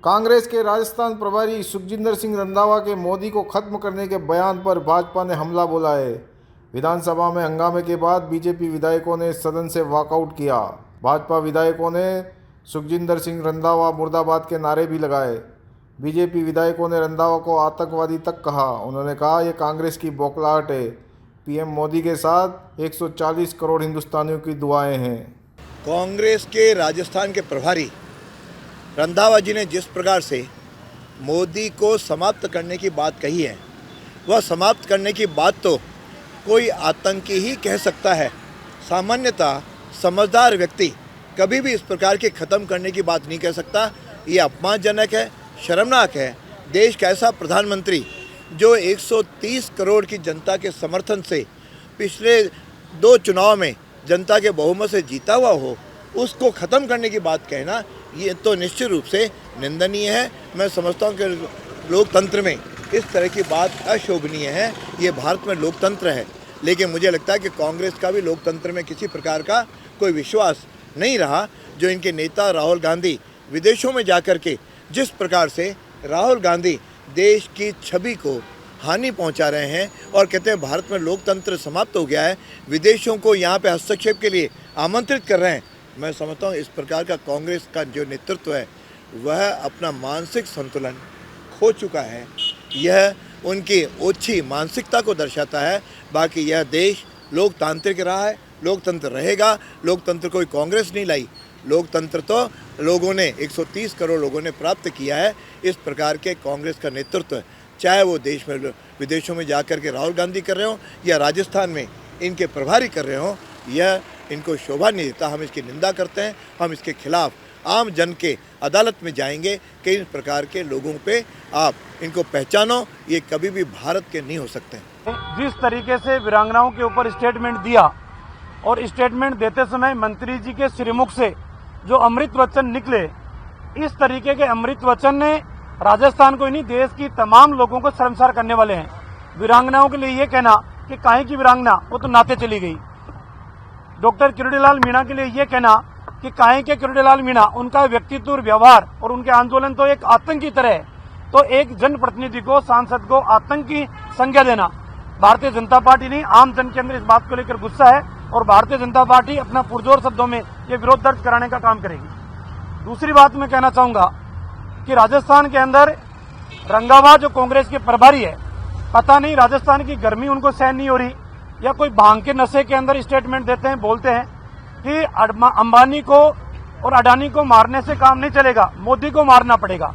कांग्रेस के राजस्थान प्रभारी सुखजिंदर सिंह रंधावा के मोदी को खत्म करने के बयान पर भाजपा ने हमला बोला है। विधानसभा में हंगामे के बाद बीजेपी विधायकों ने सदन से वॉकआउट किया। भाजपा विधायकों ने सुखजिंदर सिंह रंधावा मुर्दाबाद के नारे भी लगाए। बीजेपी विधायकों ने रंधावा को आतंकवादी तक कहा। उन्होंने कहा, यह कांग्रेस की बौखलाहट है। पीएम मोदी के साथ 140 करोड़ हिंदुस्तानियों की दुआएं हैं। कांग्रेस के राजस्थान के प्रभारी रंधावा जी ने जिस प्रकार से मोदी को समाप्त करने की बात कही है, वह समाप्त करने की बात तो कोई आतंकी ही कह सकता है। सामान्यतः समझदार व्यक्ति कभी भी इस प्रकार के ख़त्म करने की बात नहीं कह सकता। ये अपमानजनक है, शर्मनाक है। देश का ऐसा प्रधानमंत्री जो 130 करोड़ की जनता के समर्थन से पिछले 2 चुनाव में जनता के बहुमत से जीता हुआ हो, उसको ख़त्म करने की बात कहना ये तो निश्चित रूप से निंदनीय है। मैं समझता हूँ कि लोकतंत्र में इस तरह की बात अशोभनीय है। ये भारत में लोकतंत्र है, लेकिन मुझे लगता है कि कांग्रेस का भी लोकतंत्र में किसी प्रकार का कोई विश्वास नहीं रहा। जो इनके नेता राहुल गांधी विदेशों में जाकर के जिस प्रकार से राहुल गांधी देश की छवि को हानि पहुंचा रहे हैं और कहते हैं भारत में लोकतंत्र समाप्त हो गया है, विदेशों को यहाँ पे हस्तक्षेप के लिए आमंत्रित कर रहे हैं। मैं समझता हूँ इस प्रकार का कांग्रेस का जो नेतृत्व है वह अपना मानसिक संतुलन खो चुका है। यह उनकी ओछी मानसिकता को दर्शाता है। बाकी यह देश लोकतांत्रिक रहा है, लोकतंत्र रहेगा। लोकतंत्र कोई कांग्रेस नहीं लाई, लोकतंत्र तो लोगों ने 130 करोड़ लोगों ने प्राप्त किया है। इस प्रकार के कांग्रेस का नेतृत्व, चाहे वो देश में विदेशों में जाकर के राहुल गांधी कर रहे हो या राजस्थान में इनके प्रभारी कर रहे हो, यह इनको शोभा नहीं देता। हम इसकी निंदा करते हैं। हम इसके खिलाफ आम जन के अदालत में जाएंगे कि इस प्रकार के लोगों पे आप इनको पहचानो। ये कभी भी भारत के नहीं हो सकते। जिस तरीके से वीरांगनाओं के ऊपर स्टेटमेंट दिया और स्टेटमेंट देते समय मंत्री जी के श्रीमुख से जो अमृत वचन निकले, इस तरीके के अमृत वचन ने राजस्थान को ही नहीं देश की तमाम लोगों को शर्मसार करने वाले हैं। वीरांगनाओं के लिए ये कहना कि काहे की वीरांगना, वो तो नाते चली गई। डॉक्टर किरोड़ीलाल मीणा के लिए ये कहना कि काहे के किरोड़ीलाल मीणा, उनका व्यक्तित्व और व्यवहार और उनके आंदोलन तो एक आतंक की तरह है। तो एक जनप्रतिनिधि को, सांसद को आतंकी संज्ञा देना, भारतीय जनता पार्टी नहीं, आम जन के अंदर इस बात को लेकर गुस्सा है और भारतीय जनता पार्टी अपना पुरजोर शब्दों में ये विरोध दर्ज कराने का काम करेगी। दूसरी बात मैं कहना चाहूंगा कि राजस्थान के अंदर रंधावा जो कांग्रेस के प्रभारी है, पता नहीं राजस्थान की गर्मी उनको सहन नहीं हो रही या कोई भांग के नशे के अंदर स्टेटमेंट देते हैं, बोलते हैं कि अंबानी को और अडानी को मारने से काम नहीं चलेगा, मोदी को मारना पड़ेगा।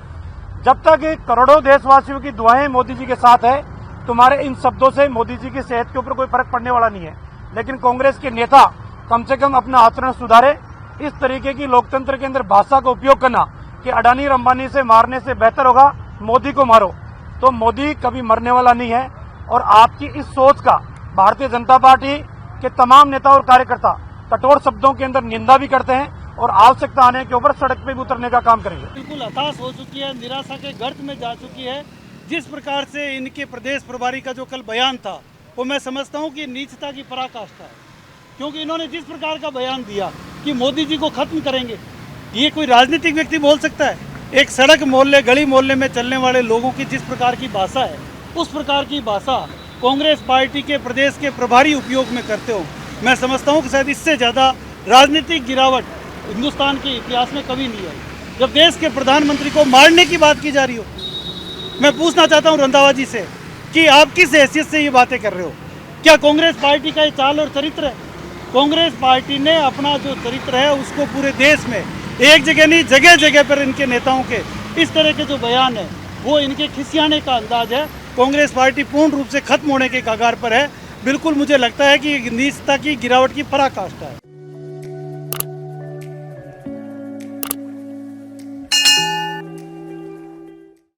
जब तक करोड़ों देशवासियों की दुआएं मोदी जी के साथ है, तुम्हारे इन शब्दों से मोदी जी की सेहत के ऊपर कोई फर्क पड़ने वाला नहीं है। लेकिन कांग्रेस के नेता कम से कम अपना आचरण सुधारे। इस तरीके की लोकतंत्र के अंदर भाषा का उपयोग करना कि अडानी और अंबानी से मारने से बेहतर होगा मोदी को मारो, तो मोदी कभी मरने वाला नहीं है। और आपकी इस सोच का भारतीय जनता पार्टी के तमाम नेता और कार्यकर्ता कठोर शब्दों के अंदर निंदा भी करते हैं और आवश्यकता आने के ऊपर सड़क पे भी उतरने का काम करेंगे। बिल्कुल हताश हो चुकी है, निराशा के गर्त में जा चुकी है। जिस प्रकार से इनके प्रदेश प्रभारी का जो कल बयान था, वो मैं समझता हूँ कि नीचता की पराकाष्ठा है। क्योंकि इन्होंने जिस प्रकार का बयान दिया कि मोदी जी को खत्म करेंगे, ये कोई राजनीतिक व्यक्ति बोल सकता है? एक सड़क मोहल्ले, गली मोहल्ले में चलने वाले लोगों की जिस प्रकार की भाषा है, उस प्रकार की भाषा कांग्रेस पार्टी के प्रदेश के प्रभारी उपयोग में करते हो। मैं समझता हूँ कि शायद इससे ज़्यादा राजनीतिक गिरावट हिंदुस्तान के इतिहास में कभी नहीं आई। जब देश के प्रधानमंत्री को मारने की बात की जा रही हो, मैं पूछना चाहता हूँ रंधावा जी से कि आप किस हैसियत से ये बातें कर रहे हो? क्या कांग्रेस पार्टी का ये चाल और चरित्र है? कांग्रेस पार्टी ने अपना जो चरित्र है उसको पूरे देश में एक जगह नहीं, जगह जगह पर इनके नेताओं के इस तरह के जो बयान है वो इनके खिसियाने का अंदाज है। कांग्रेस पार्टी पूर्ण रूप से खत्म होने के कगार पर है। बिल्कुल मुझे लगता है कि नीचता की गिरावट की पराकाष्ठा है।